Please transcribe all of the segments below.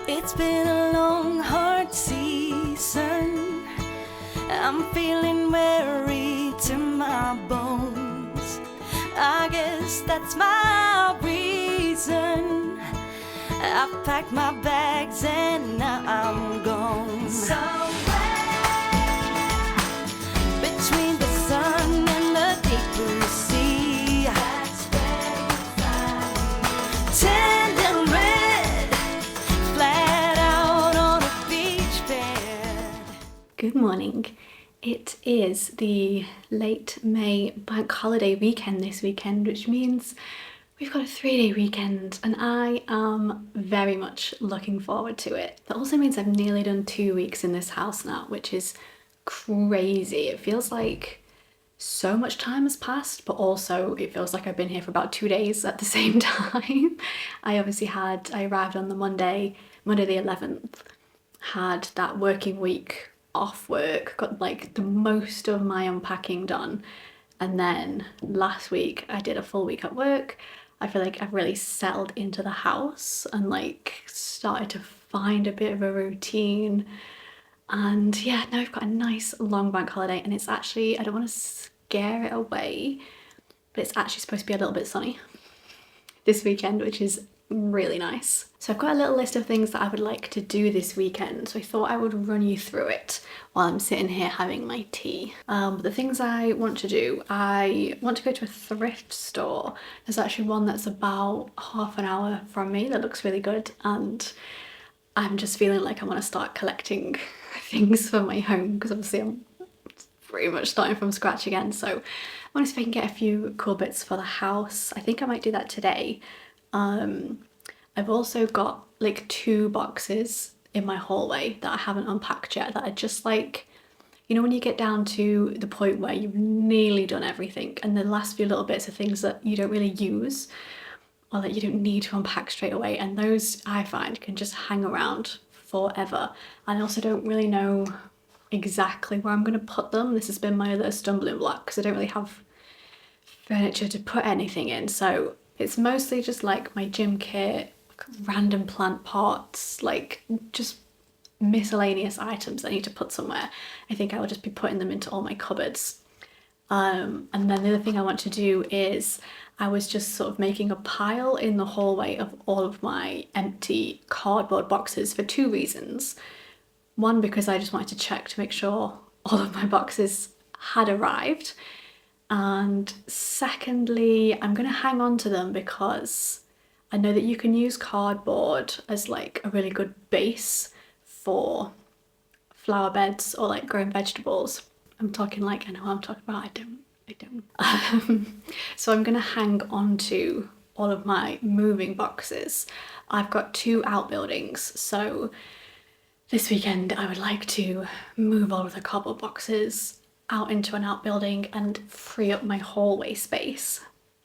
It's been a long, hard season. I'm feeling weary to my bones. I guess that's my reason. I've packed my bags and now I'm gone. Somewhere between the sun and the deep blue sea. That's where you find me. Tender red, flat out on a beach bed. Good morning. It is the late May bank holiday weekend this weekend, which means we've got a 3-day weekend and I am very much looking forward to it. That also means I've nearly done 2 weeks in this house now, which is crazy. It feels like so much time has passed, but also it feels like I've been here for about 2 days at the same time. I arrived on the Monday the 11th, had that working week off work, got like the most of my unpacking done, and then last week I did a full week at work. I feel like I've really settled into the house and like started to find a bit of a routine, and yeah, now I've got a nice long bank holiday, and it's actually, I don't want to scare it away, but it's actually supposed to be a little bit sunny this weekend, which is really nice. So I've got a little list of things that I would like to do this weekend, so I thought I would run you through it while I'm sitting here having my tea. But the things I want to do, I want to go to a thrift store. There's actually one that's about half an hour from me that looks really good, and I'm just feeling like I want to start collecting things for my home, because obviously I'm pretty much starting from scratch again. So I want to see if I can get a few cool bits for the house. I think I might do that today. I've also got like 2 boxes in my hallway that I haven't unpacked yet, that are just like, you know, when you get down to the point where you've nearly done everything and the last few little bits are things that you don't really use or that you don't need to unpack straight away, and those I find can just hang around forever. And I also don't really know exactly where I'm going to put them. This has been my other stumbling block because I don't really have furniture to put anything in, so it's mostly just like my gym kit, random plant pots, like just miscellaneous items that I need to put somewhere. I think I will just be putting them into all my cupboards. And then the other thing I want to do is, I was just sort of making a pile in the hallway of all of my empty cardboard boxes for 2 reasons. One, because I just wanted to check to make sure all of my boxes had arrived. And secondly, I'm going to hang on to them because I know that you can use cardboard as like a really good base for flower beds or like growing vegetables. I'm talking like, I know what I'm talking about, I don't. So I'm going to hang on to all of my moving boxes. I've got 2 outbuildings, so this weekend I would like to move all of the cardboard boxes out into an outbuilding and free up my hallway space.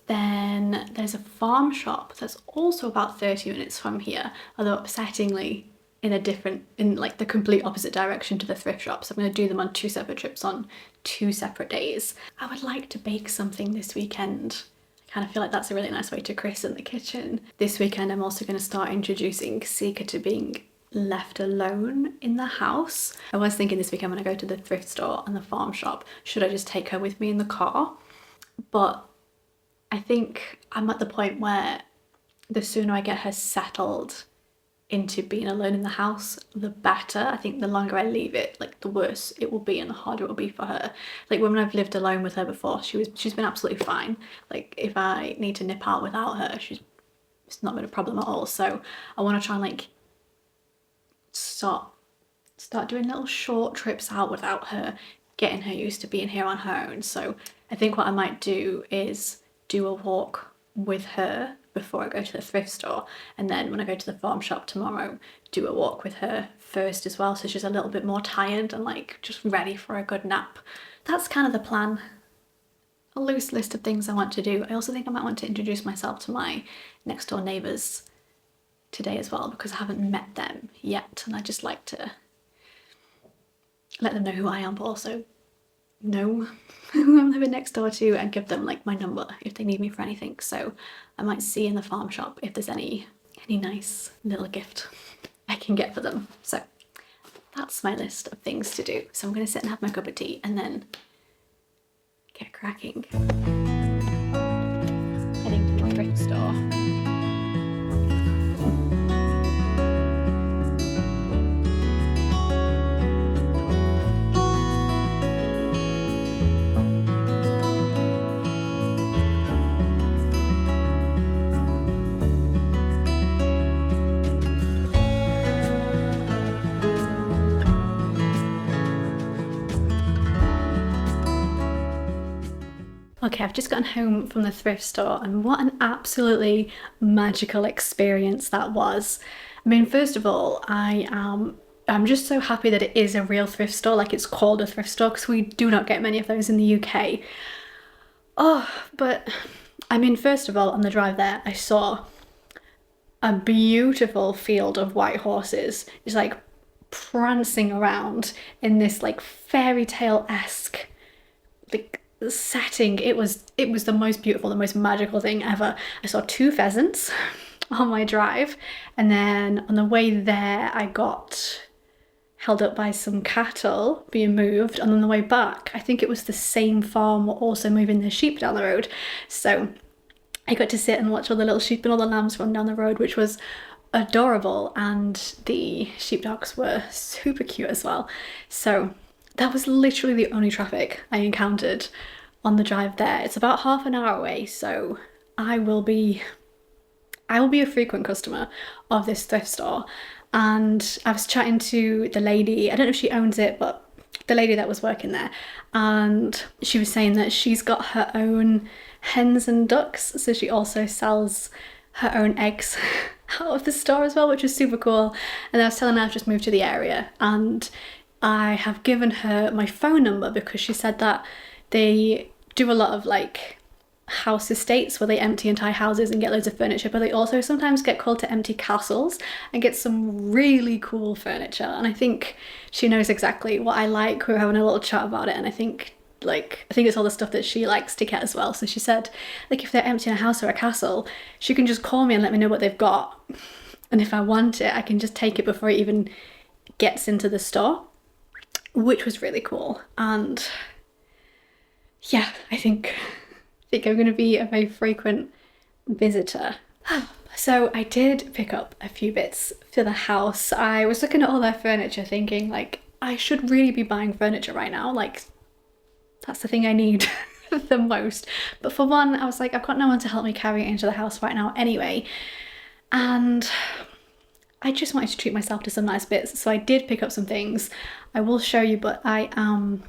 Then there's a farm shop that's also about 30 minutes from here, although upsettingly in like the complete opposite direction to the thrift shop. So I'm going to do them on 2 separate trips on 2 separate days. I would like to bake something this weekend. I kind of feel like that's a really nice way to christen the kitchen. This weekend I'm also going to start introducing Sika to being left alone in the house. I was thinking this weekend when I go to the thrift store and the farm shop, should I just take her with me in the car? But I think I'm at the point where the sooner I get her settled into being alone in the house, the better. I think the longer I leave it, like the worse it will be and the harder it will be for her. Like when I've lived alone with her before, she's been absolutely fine. Like if I need to nip out without her, it's not been a problem at all. So I want to try and like start doing little short trips out without her, getting her used to being here on her own. So I think what I might do is do a walk with her before I go to the thrift store, and then when I go to the farm shop tomorrow, do a walk with her first as well, so she's a little bit more tired and like just ready for a good nap. That's kind of the plan. A loose list of things I want to do. I also think I might want to introduce myself to my next door neighbours today as well, because I haven't met them yet and I just like to let them know who I am, but also know who I'm living next door to, and give them like my number if they need me for anything. So I might see in the farm shop if there's any nice little gift I can get for them. So that's my list of things to do. So I'm going to sit and have my cup of tea and then get cracking. Heading to the thrift store. Okay, I've just gotten home from the thrift store and what an absolutely magical experience that was. I mean, first of all, I'm just so happy that it is a real thrift store, like it's called a thrift store, because we do not get many of those in the UK. Oh, but I mean, first of all, on the drive there, I saw a beautiful field of white horses, just like prancing around in this like fairy tale-esque like setting. It was the most beautiful, the most magical thing ever. I saw 2 pheasants on my drive, and then on the way there I got held up by some cattle being moved, and on the way back I think it was the same farm were also moving their sheep down the road, so I got to sit and watch all the little sheep and all the lambs run down the road, which was adorable, and the sheepdogs were super cute as well. So that was literally the only traffic I encountered on the drive there. It's about half an hour away, so I will be a frequent customer of this thrift store. And I was chatting to the lady, I don't know if she owns it, but the lady that was working there, and she was saying that she's got her own hens and ducks, so she also sells her own eggs out of the store as well, which is super cool. And I was telling her I've just moved to the area, and I have given her my phone number because she said that they do a lot of like house estates where they empty entire houses and get loads of furniture, but they also sometimes get called to empty castles and get some really cool furniture. And I think she knows exactly what I like. We were having a little chat about it, and I think it's all the stuff that she likes to get as well. So she said, like, if they're emptying a house or a castle, she can just call me and let me know what they've got, and if I want it I can just take it before it even gets into the store, which was really cool. And yeah, I think I'm going to be a very frequent visitor. So I did pick up a few bits for the house. I was looking at all their furniture thinking, like, I should really be buying furniture right now, like that's the thing I need the most. But for one, I was like, I've got no one to help me carry it into the house right now anyway, and I just wanted to treat myself to some nice bits. So I did pick up some things. I will show you, but I am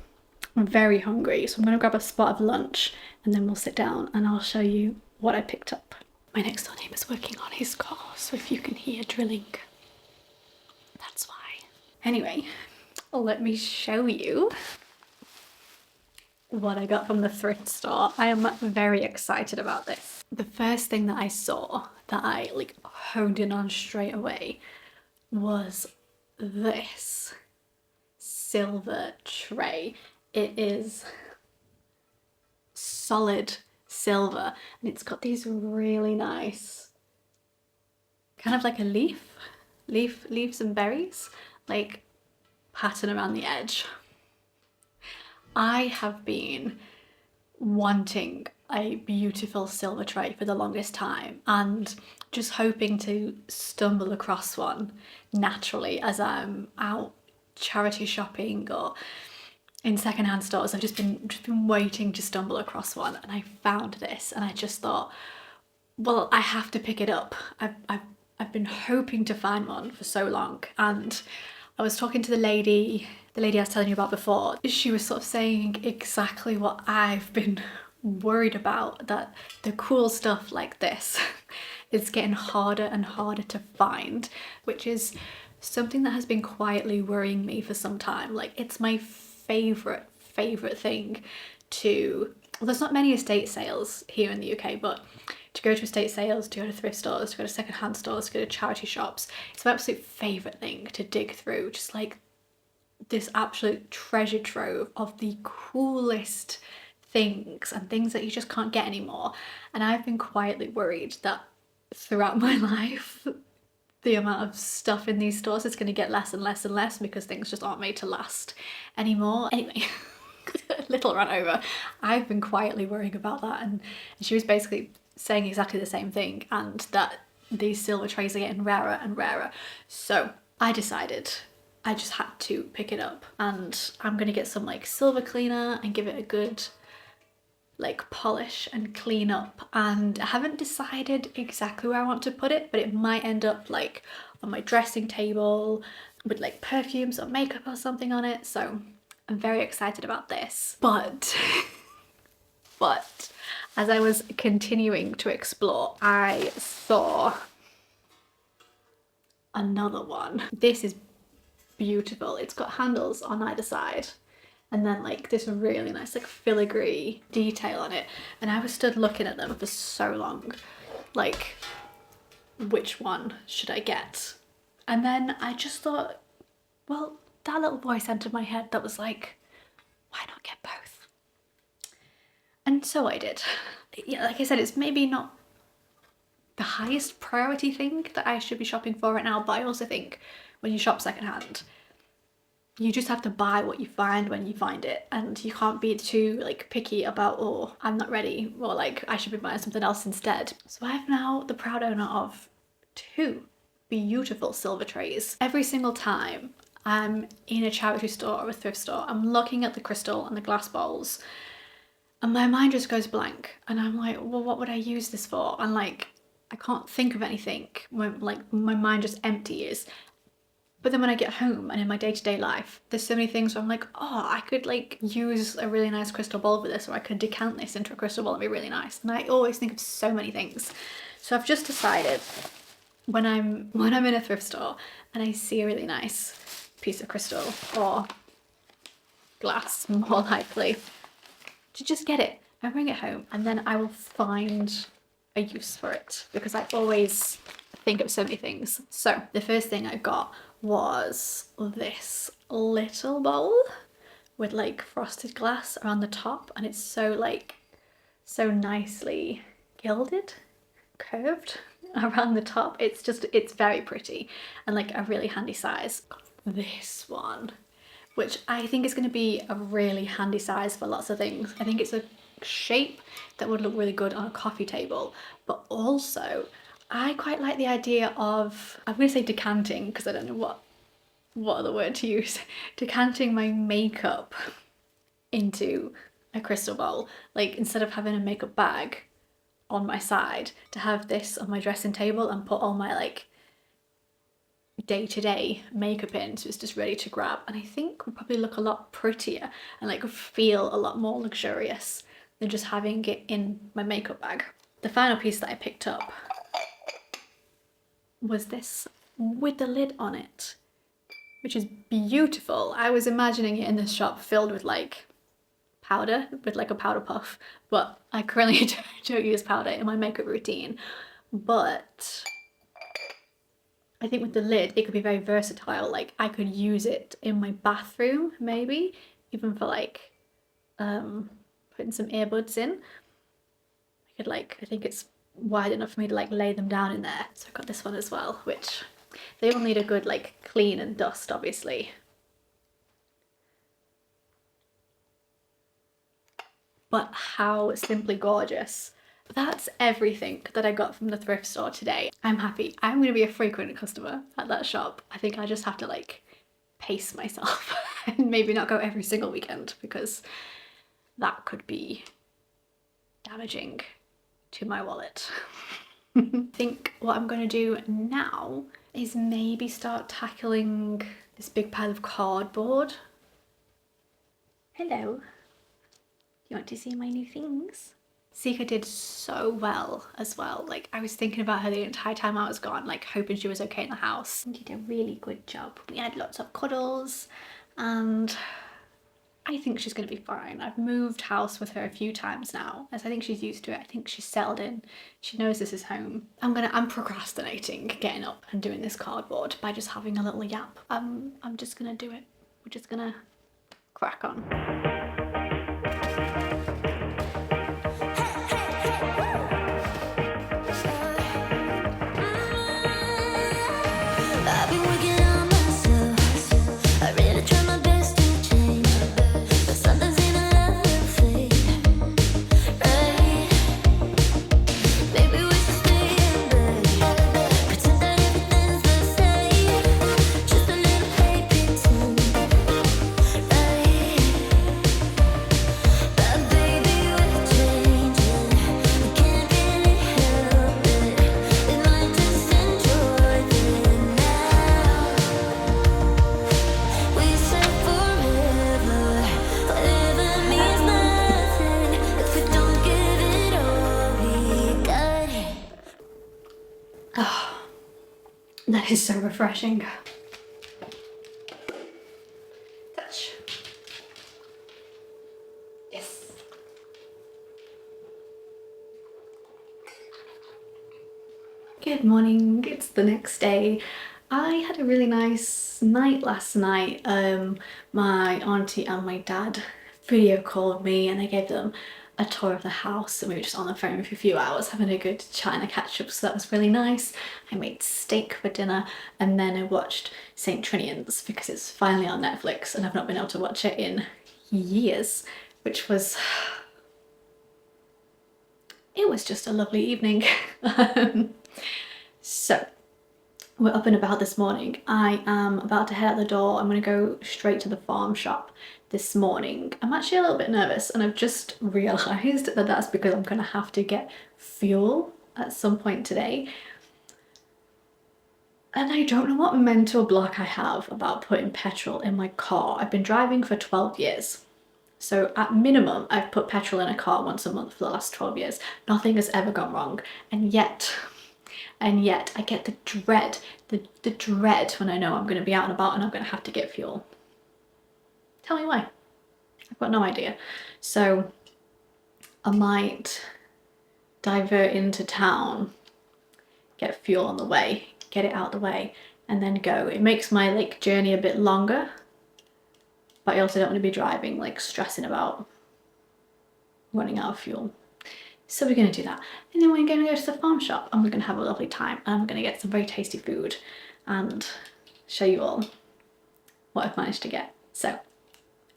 very hungry, so I'm going to grab a spot of lunch and then we'll sit down and I'll show you what I picked up. My next door neighbour's working on his car, so if you can hear drilling, that's why. Anyway, let me show you what I got from the thrift store. I am very excited about this. The first thing that I saw that I like honed in on straight away was this silver tray. It is solid silver and it's got these really nice kind of like a leaves and berries like pattern around the edge. I have been wanting a beautiful silver tray for the longest time and just hoping to stumble across one naturally as I'm out charity shopping or in secondhand stores. I've just been waiting to stumble across one, and I found this and I just thought, well, I have to pick it up. I've been hoping to find one for so long. And I was talking to the lady I was telling you about before. She was sort of saying exactly what I've been worried about, that the cool stuff like this is getting harder and harder to find, which is something that has been quietly worrying me for some time. Like, it's my favorite thing to, well, there's not many estate sales here in the UK, but to go to estate sales, to go to thrift stores, to go to secondhand stores, to go to charity shops, it's my absolute favorite thing to dig through. Just like this absolute treasure trove of the coolest things and things that you just can't get anymore. And I've been quietly worried that throughout my life the amount of stuff in these stores is going to get less and less and less because things just aren't made to last anymore. Anyway, little rant over. I've been quietly worrying about that, and she was basically saying exactly the same thing, and that these silver trays are getting rarer and rarer. So I decided I just had to pick it up, and I'm gonna get some like silver cleaner and give it a good like polish and clean up. And I haven't decided exactly where I want to put it, but it might end up like on my dressing table with like perfumes or makeup or something on it. So I'm very excited about this. But as I was continuing to explore, I saw another one. This is beautiful. It's got handles on either side, and then like this really nice like filigree detail on it. And I was stood looking at them for so long, like, which one should I get? And then I just thought, well, that little voice entered my head that was like, why not get both? And so I did. Yeah, like I said, it's maybe not the highest priority thing that I should be shopping for right now, but I also think when you shop secondhand, you just have to buy what you find when you find it, and you can't be too like picky about, oh, I'm not ready, or like I should be buying something else instead. So I have now the proud owner of 2 beautiful silver trays. Every single time I'm in a charity store or a thrift store, I'm looking at the crystal and the glass bowls, and my mind just goes blank, and I'm like, well, what would I use this for? And like, I can't think of anything when like my mind just empties. But then when I get home and in my day-to-day life, there's so many things where I'm like, oh, I could like use a really nice crystal bowl for this, or I could decant this into a crystal bowl and be really nice. And I always think of so many things. So I've just decided when I'm in a thrift store and I see a really nice piece of crystal or glass, more likely, to just get it and bring it home, and then I will find a use for it, because I always think of so many things. So the first thing I got was this little bowl with like frosted glass around the top, and it's so like so nicely gilded, curved around the top. It's very pretty and like a really handy size. This one, which I think is going to be a really handy size for lots of things. I think it's a shape that would look really good on a coffee table, but also I quite like the idea of, I'm going to say decanting because I don't know what other word to use, decanting my makeup into a crystal bowl. Like, instead of having a makeup bag on my side, to have this on my dressing table and put all my like day-to-day makeup in, so it's just ready to grab. And I think would probably look a lot prettier and like feel a lot more luxurious than just having it in my makeup bag. The final piece that I picked up was this with the lid on it, which is beautiful. I was imagining it in this shop filled with like powder, with like a powder puff, but I currently don't use powder in my makeup routine. But I think with the lid, it could be very versatile. Like, I could use it in my bathroom, maybe, even for like putting some earbuds in. I could like, I think it's wide enough for me to like lay them down in there. So I've got this one as well, which they all need a good like clean and dust, obviously. But how simply gorgeous. That's everything that I got from the thrift store today. I'm happy. I'm going to be a frequent customer at that shop. I think I just have to like pace myself and maybe not go every single weekend, because that could be damaging to my wallet. I think what I'm going to do now is maybe start tackling this big pile of cardboard. Hello. You want to see my new things? Sika did so well as well. Like, I was thinking about her the entire time I was gone, like hoping she was okay in the house. She did a really good job. We had lots of cuddles, and I think she's gonna be fine. I've moved house with her a few times now, as I think she's used to it. I think she's settled in. She knows this is home. I'm procrastinating getting up and doing this cardboard by just having a little yap. I'm just gonna do it. We're just gonna crack on. Oh, that is so refreshing. Touch. Yes. Good morning, it's the next day. I had a really nice night last night. My auntie and my dad video called me and I gave them a tour of the house, and we were just on the phone for a few hours having a good chat and a catch up, so that was really nice. I made steak for dinner and then I watched St. Trinian's because it's finally on Netflix and I've not been able to watch it in years, which was, it was just a lovely evening. So we're up and about this morning. I am about to head out the door. I'm going to go straight to the farm shop this morning. I'm actually a little bit nervous and I've just realised that that's because I'm going to have to get fuel at some point today. And I don't know what mental block I have about putting petrol in my car. I've been driving for 12 years. So at minimum, I've put petrol in a car once a month for the last 12 years. Nothing has ever gone wrong. And yet I get the dread when I know I'm going to be out and about and I'm going to have to get fuel. Tell me why. I've got no idea. So I might divert into town, get fuel on the way, get it out the way, and then go. It makes my like journey a bit longer, but I also don't want to be driving like stressing about running out of fuel. So we're going to do that, and then we're going to go to the farm shop and we're going to have a lovely time, and I'm going to get some very tasty food and show you all what I've managed to get. So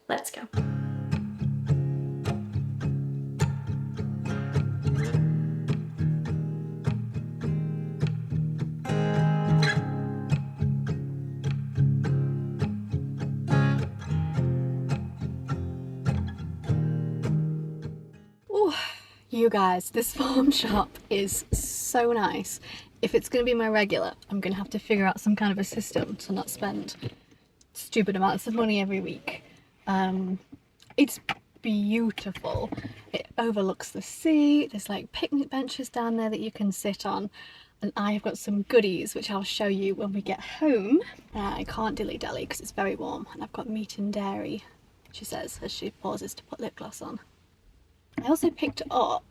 let's go. Oh, you guys, this farm shop is so nice. If it's going to be my regular, I'm going to have to figure out some kind of a system to not spend stupid amounts of money every week. It's beautiful. It overlooks the sea. There's like picnic benches down there that you can sit on. And I have got some goodies which I'll show you when we get home. I can't dilly-dally because it's very warm, and I've got meat and dairy, she says as she pauses to put lip gloss on. I also picked up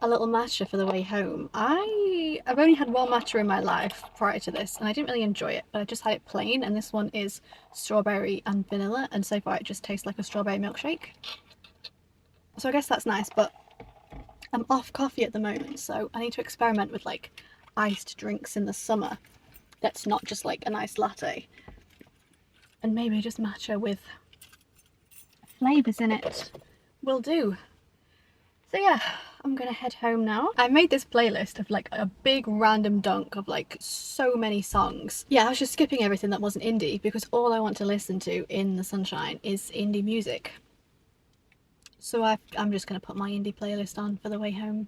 a little matcha for the way home. I've only had one matcha in my life prior to this and I didn't really enjoy it, but I just had it plain, and this one is strawberry and vanilla, and so far it just tastes like a strawberry milkshake. So I guess that's nice, but I'm off coffee at the moment, so I need to experiment with like iced drinks in the summer that's not just like a nice latte, and maybe just matcha with flavours in it will do. So yeah, I'm gonna head home now. I made this playlist of like a big random dunk of like so many songs. Yeah, I was just skipping everything that wasn't indie because all I want to listen to in the sunshine is indie music. So I'm just gonna put my indie playlist on for the way home.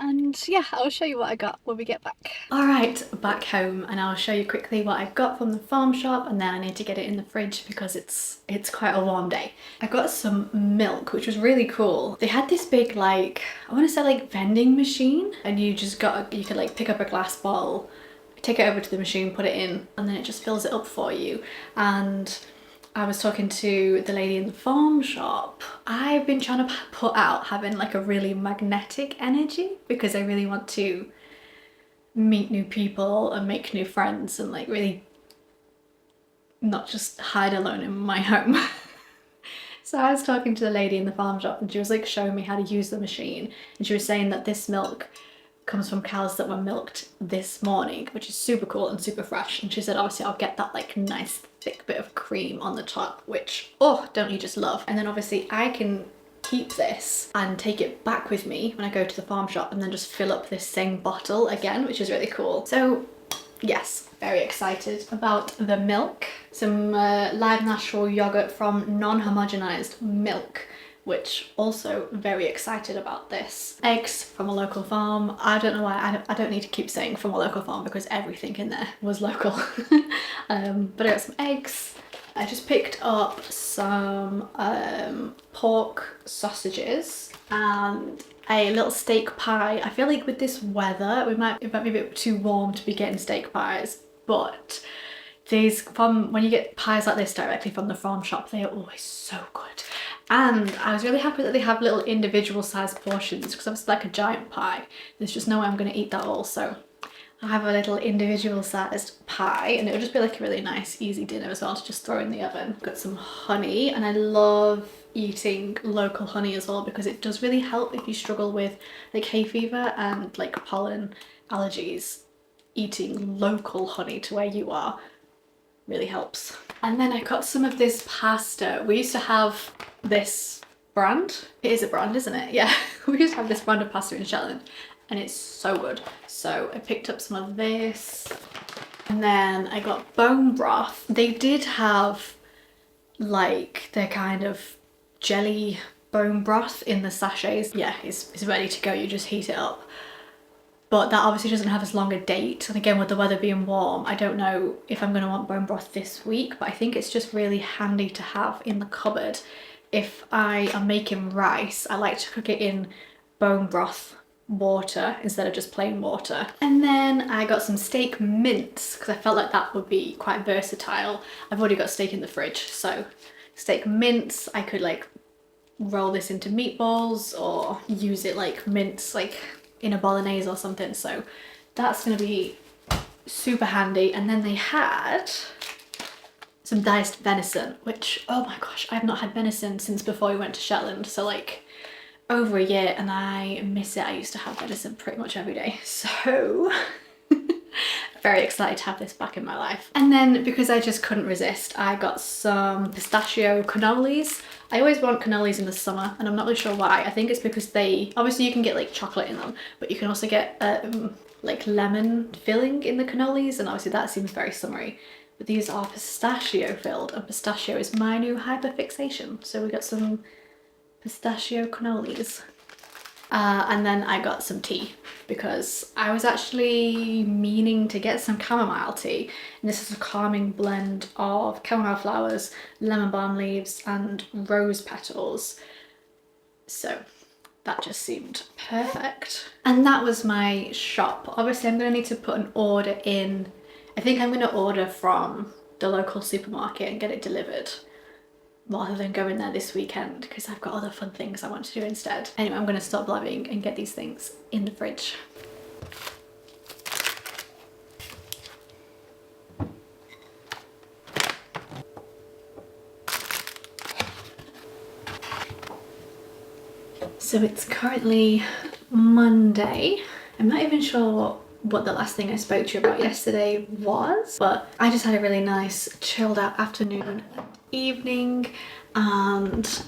And yeah, I'll show you what I got when we get back. All right, back home, and I'll show you quickly what I got from the farm shop, and then I need to get it in the fridge because it's quite a warm day. I got some milk, which was really cool. They had this big like, I want to say like vending machine, and you could like pick up a glass bottle, take it over to the machine, put it in, and then it just fills it up for you. And I was talking to the lady in the farm shop. I've been trying to put out having like a really magnetic energy because I really want to meet new people and make new friends and like really not just hide alone in my home. So I was talking to the lady in the farm shop and she was like showing me how to use the machine, and she was saying that this milk comes from cows that were milked this morning, which is super cool and super fresh. And she said obviously I'll get that like nice thick bit of cream on the top, which, oh, don't you just love? And then obviously I can keep this and take it back with me when I go to the farm shop and then just fill up this same bottle again, which is really cool. So yes, very excited about the milk. Some live natural yogurt from non-homogenized milk, which also very excited about this. Eggs from a local farm. I don't know why, I don't need to keep saying from a local farm because everything in there was local. But I got some eggs, I just picked up some pork sausages and a little steak pie. I feel like with this weather, it might be a bit too warm to be getting steak pies, but these, from when you get pies like this directly from the farm shop, they are always so good. And I was really happy that they have little individual sized portions, because it's like a giant pie. There's just no way I'm going to eat that all, so I have a little individual sized pie, and it'll just be like a really nice easy dinner as well to just throw in the oven. Got some honey, and I love eating local honey as well, because it does really help if you struggle with like hay fever and like pollen allergies. Eating local honey to where you are really helps. And then I got some of this pasta. We used to have this brand. It is a brand, isn't it? Yeah, we used to have this brand of pasta in Shetland, and it's so good. So I picked up some of this, and then I got bone broth. They did have like their kind of jelly bone broth in the sachets. Yeah, it's ready to go. You just heat it up. But that obviously doesn't have as long a date. And again, with the weather being warm, I don't know if I'm going to want bone broth this week, but I think it's just really handy to have in the cupboard. If I am making rice, I like to cook it in bone broth water instead of just plain water. And then I got some steak mince, because I felt like that would be quite versatile. I've already got steak in the fridge, so steak mince, I could like roll this into meatballs or use it like mince, like in a bolognese or something, so that's going to be super handy. And then they had some diced venison, which, oh my gosh, I've not had venison since before we went to Shetland, so like over a year, and I miss it. I used to have venison pretty much every day, so very excited to have this back in my life. And then because I just couldn't resist, I got some pistachio cannolis. I always want cannolis in the summer, and I'm not really sure why. I think it's because they, obviously you can get like chocolate in them, but you can also get like lemon filling in the cannolis, and obviously that seems very summery. But these are pistachio filled, and pistachio is my new hyperfixation. So we got some pistachio cannolis. And then I got some tea, because I was actually meaning to get some chamomile tea, and this is a calming blend of chamomile flowers, lemon balm leaves and rose petals, so that just seemed perfect. And that was my shop. Obviously I'm going to need to put an order in. I think I'm going to order from the local supermarket and get it delivered, rather than going there this weekend, because I've got other fun things I want to do instead. Anyway, I'm going to stop blabbing and get these things in the fridge. So it's currently Monday. I'm not even sure what the last thing I spoke to you about yesterday was, but I just had a really nice chilled out afternoon, evening, and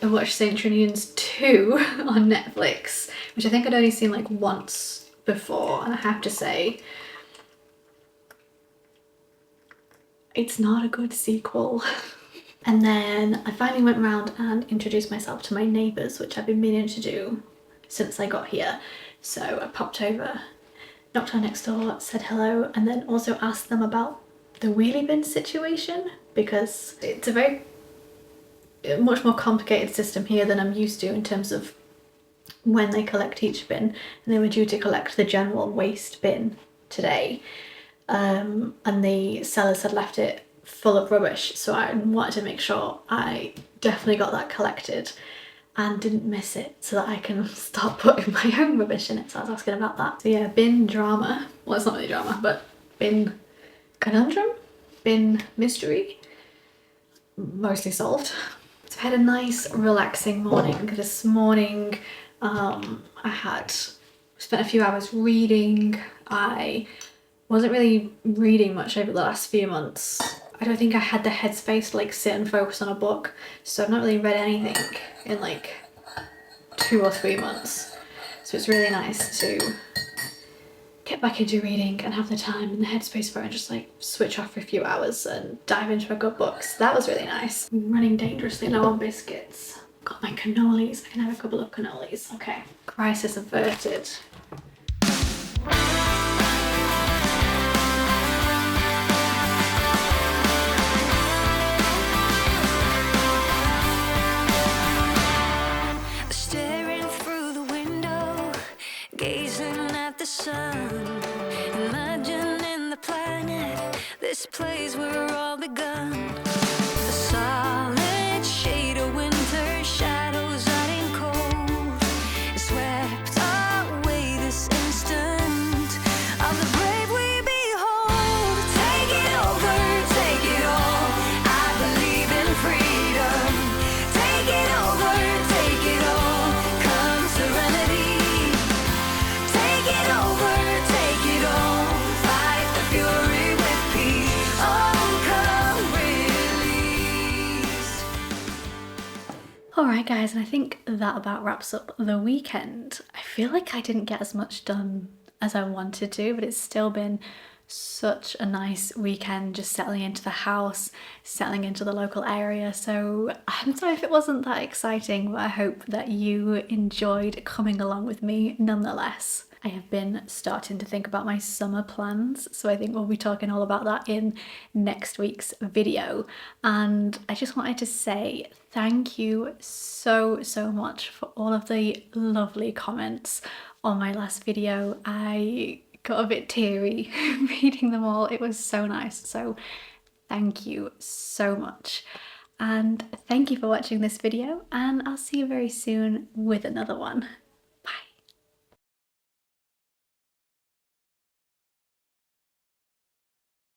I watched Saint Trinian's 2 on Netflix, which I think I'd only seen like once before, and I have to say it's not a good sequel. And then I finally went around and introduced myself to my neighbours, which I've been meaning to do since I got here. So I popped over, knocked on next door, said hello, and then also asked them about the wheelie bin situation, because it's a much more complicated system here than I'm used to in terms of when they collect each bin. And they were due to collect the general waste bin today, and the sellers had left it full of rubbish, so I wanted to make sure I definitely got that collected and didn't miss it, so that I can start putting my own rubbish in it. So I was asking about that. So yeah, bin drama. Well, it's not really drama, but bin conundrum, bin mystery, mostly solved. So I had a nice relaxing morning. This morning I spent a few hours reading. I wasn't really reading much over the last few months. I don't think I had the headspace to like sit and focus on a book, so I've not really read anything in like 2 or 3 months. So it's really nice to get back into reading and have the time and the headspace for it, and just like switch off for a few hours and dive into a good book. So that was really nice. I'm running dangerously low on biscuits. Got my cannolis. I can have a couple of cannolis. Okay, crisis averted. gazing at the sun, imagining the planet, this place where all begun. The solid shade of winter, shadows running cold, swept away this instant of the brave we behold. Take it over, take it all, I believe in freedom. Take it over, take it all, come serenity. Take it over, take it all, fight the fury with peace. Oh, come release. Alright guys, and I think that about wraps up the weekend. I feel like I didn't get as much done as I wanted to, but it's still been such a nice weekend, just settling into the house, settling into the local area. So I'm sorry if it wasn't that exciting, but I hope that you enjoyed coming along with me nonetheless. I have been starting to think about my summer plans, so I think we'll be talking all about that in next week's video. And I just wanted to say thank you so much for all of the lovely comments on my last video. I got a bit teary reading them all. It was so nice. So thank you so much. And thank you for watching this video, and I'll see you very soon with another one.